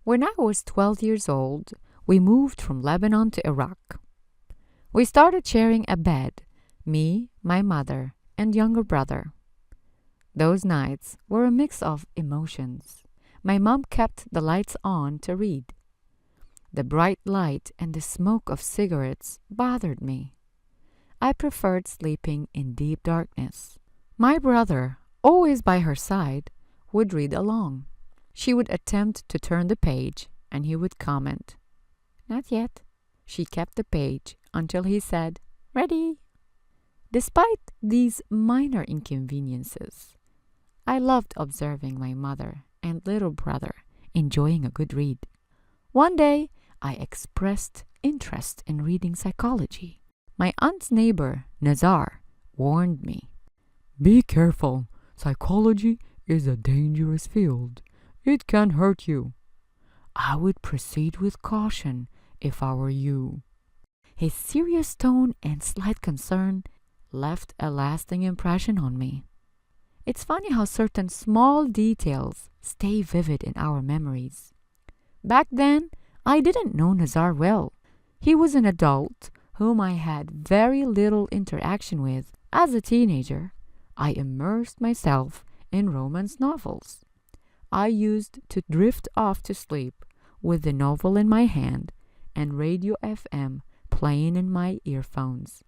When I was 12 years old, we moved from Lebanon to Iraq. We started sharing a bed, me, my mother, and younger brother. Those nights were a mix of emotions. My mom kept the lights on to read. The bright light and the smoke of cigarettes bothered me. I preferred sleeping in deep darkness. My brother, always by her side, would read along. She would attempt to turn the page, and he would comment, "Not yet." She kept the page until he said, "Ready." Despite these minor inconveniences, I loved observing my mother and little brother enjoying a good read. One day, I expressed interest in reading psychology. My aunt's neighbor, Nazar, warned me. "Be careful. Psychology is a dangerous field. It can hurt you." I would proceed with caution if I were you. His serious tone and slight concern left a lasting impression on me. It's funny how certain small details stay vivid in our memories. Back then, I didn't know Nazar well. He was an adult whom I had very little interaction with. As a teenager, I immersed myself in romance novels. I used to drift off to sleep with the novel in my hand and Radio FM playing in my earphones.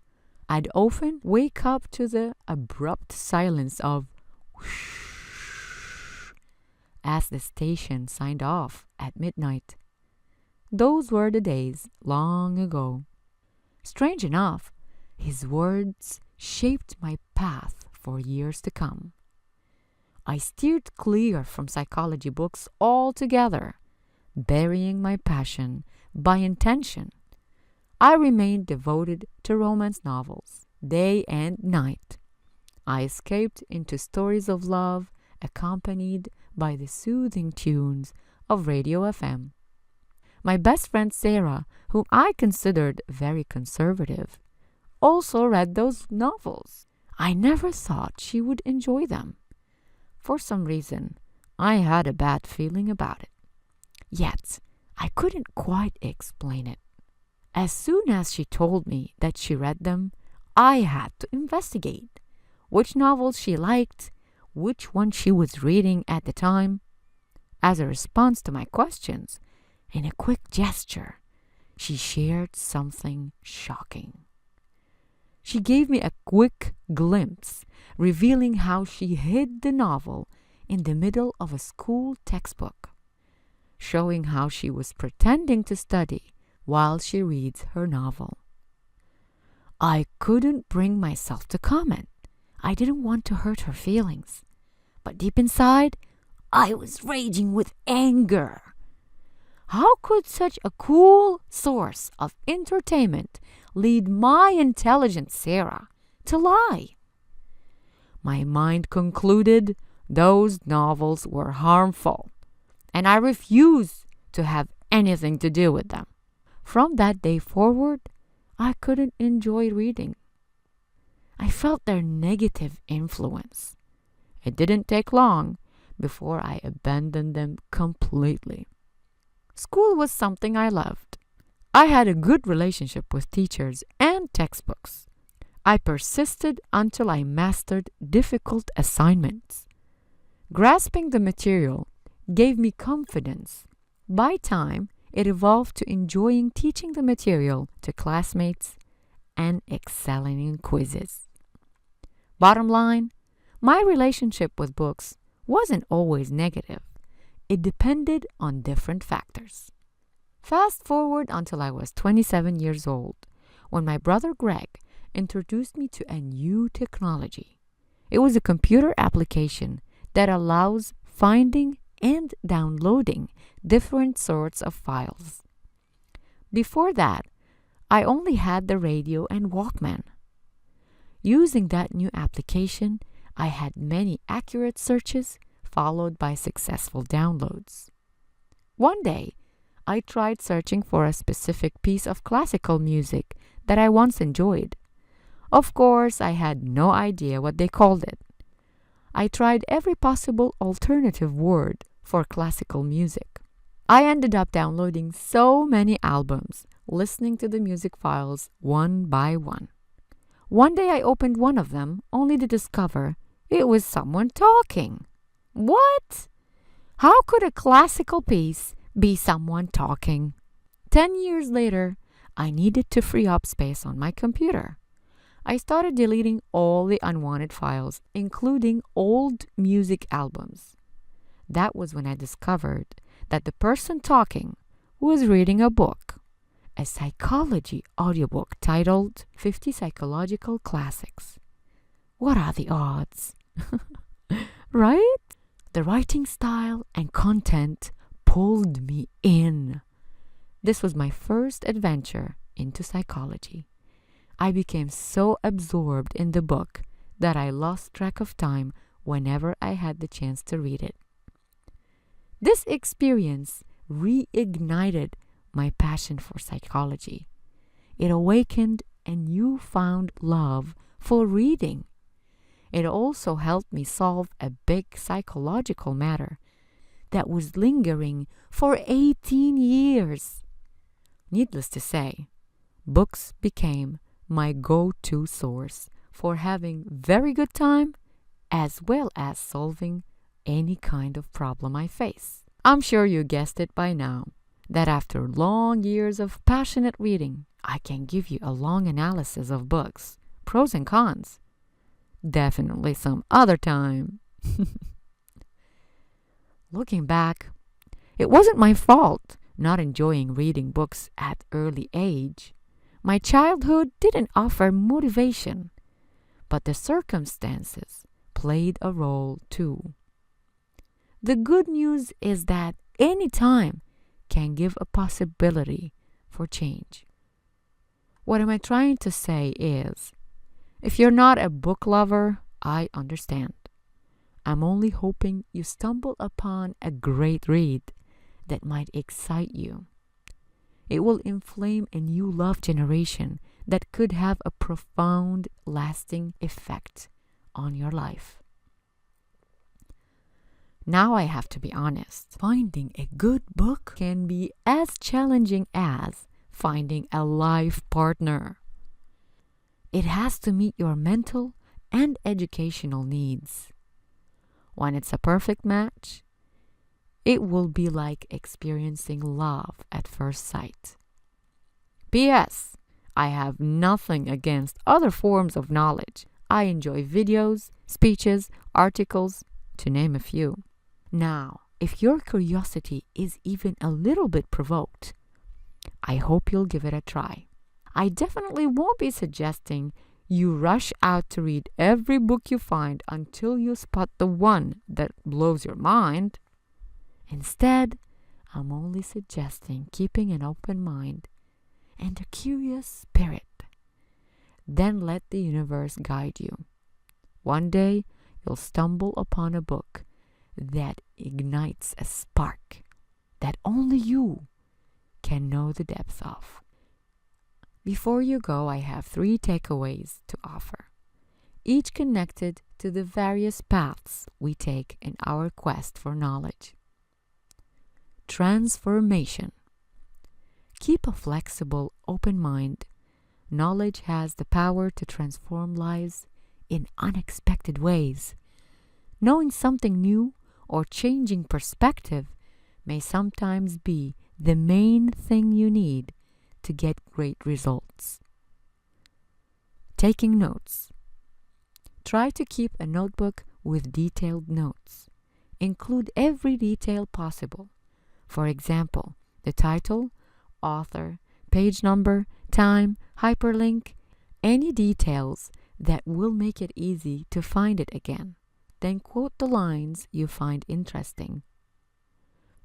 I'd often wake up to the abrupt silence of whoosh as the station signed off at midnight. Those were the days long ago. Strange enough, his words shaped my path for years to come. I steered clear from psychology books altogether, burying my passion by intention. I remained devoted to romance novels, day and night. I escaped into stories of love accompanied by the soothing tunes of Radio FM. My best friend Sarah, whom I considered very conservative, also read those novels. I never thought she would enjoy them. For some reason, I had a bad feeling about it. Yet, I couldn't quite explain it. As soon as she told me that she read them, I had to investigate which novels she liked, which one she was reading at the time. As a response to my questions, in a quick gesture, she shared something shocking. She gave me a quick glimpse, revealing how she hid the novel in the middle of a school textbook, showing how she was pretending to study while she reads her novel. I couldn't bring myself to comment. I didn't want to hurt her feelings. But deep inside, I was raging with anger. How could such a cool source of entertainment lead my intelligent Sarah to lie? My mind concluded those novels were harmful, and I refused to have anything to do with them. From that day forward, I couldn't enjoy reading. I felt their negative influence. It didn't take long before I abandoned them completely. School was something I loved. I had a good relationship with teachers and textbooks. I persisted until I mastered difficult assignments. Grasping the material gave me confidence. By time, it evolved to enjoying teaching the material to classmates and excelling in quizzes. Bottom line, my relationship with books wasn't always negative. It depended on different factors. Fast forward until I was 27 years old, when my brother Greg introduced me to a new technology. It was a computer application that allows finding and downloading different sorts of files. Before that, I only had the radio and Walkman. Using that new application, I had many accurate searches followed by successful downloads. One day, I tried searching for a specific piece of classical music that I once enjoyed. Of course, I had no idea what they called it. I tried every possible alternative word for classical music. I ended up downloading so many albums, listening to the music files one by one. One day I opened one of them only to discover it was someone talking. What? How could a classical piece be someone talking? 10 years later, I needed to free up space on my computer. I started deleting all the unwanted files, including old music albums. That was when I discovered that the person talking was reading a book, a psychology audiobook titled 50 Psychological Classics. What are the odds? Right? The writing style and content pulled me in. This was my first adventure into psychology. I became so absorbed in the book that I lost track of time whenever I had the chance to read it. This experience reignited my passion for psychology. It awakened a newfound love for reading. It also helped me solve a big psychological matter that was lingering for 18 years. Needless to say, books became my go-to source for having very good time as well as solving any kind of problem I face. I'm sure you guessed it by now that after long years of passionate reading, I can give you a long analysis of books, pros and cons. Definitely some other time. Looking back, it wasn't my fault not enjoying reading books at early age. My childhood didn't offer motivation, but the circumstances played a role too. The good news is that any time can give a possibility for change. What am I trying to say is, if you're not a book lover, I understand. I'm only hoping you stumble upon a great read that might excite you. It will inflame a new love generation that could have a profound, lasting effect on your life. Now I have to be honest. Finding a good book can be as challenging as finding a life partner. It has to meet your mental and educational needs. When it's a perfect match, it will be like experiencing love at first sight. P.S. I have nothing against other forms of knowledge. I enjoy videos, speeches, articles, to name a few. Now, if your curiosity is even a little bit provoked, I hope you'll give it a try. I definitely won't be suggesting you rush out to read every book you find until you spot the one that blows your mind. Instead, I'm only suggesting keeping an open mind and a curious spirit. Then let the universe guide you. One day, you'll stumble upon a book that ignites a spark that only you can know the depth of. Before you go, I have 3 takeaways to offer, each connected to the various paths we take in our quest for knowledge. Transformation. Keep a flexible, open mind. Knowledge has the power to transform lives in unexpected ways. Knowing something new or changing perspective may sometimes be the main thing you need to get great results. Taking notes. Try to keep a notebook with detailed notes. Include every detail possible. For example, the title, author, page number, time, hyperlink, any details that will make it easy to find it again. Then quote the lines you find interesting.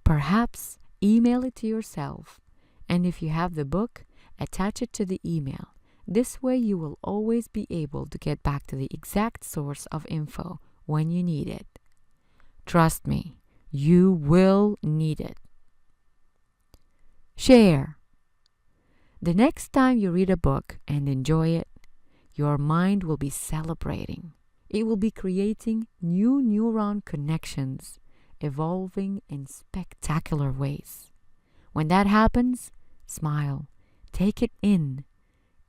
Perhaps email it to yourself, and if you have the book, attach it to the email. This way you will always be able to get back to the exact source of info when you need it. Trust me, you will need it. Share. The next time you read a book and enjoy it, your mind will be celebrating. It will be creating new neuron connections, evolving in spectacular ways. When that happens, smile, take it in,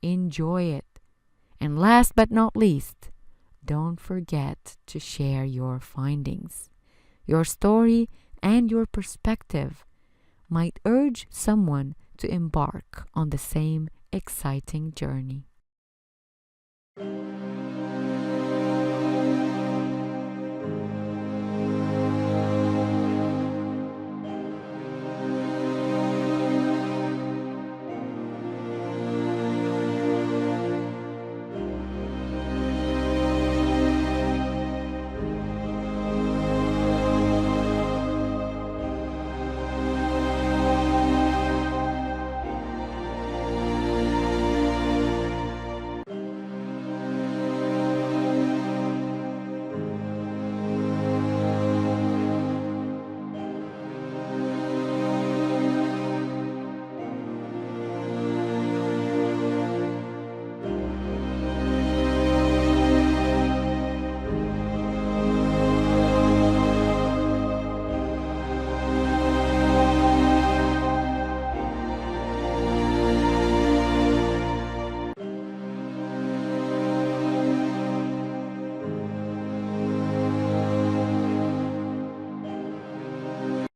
enjoy it. And last but not least, don't forget to share your findings. Your story and your perspective might urge someone to embark on the same exciting journey.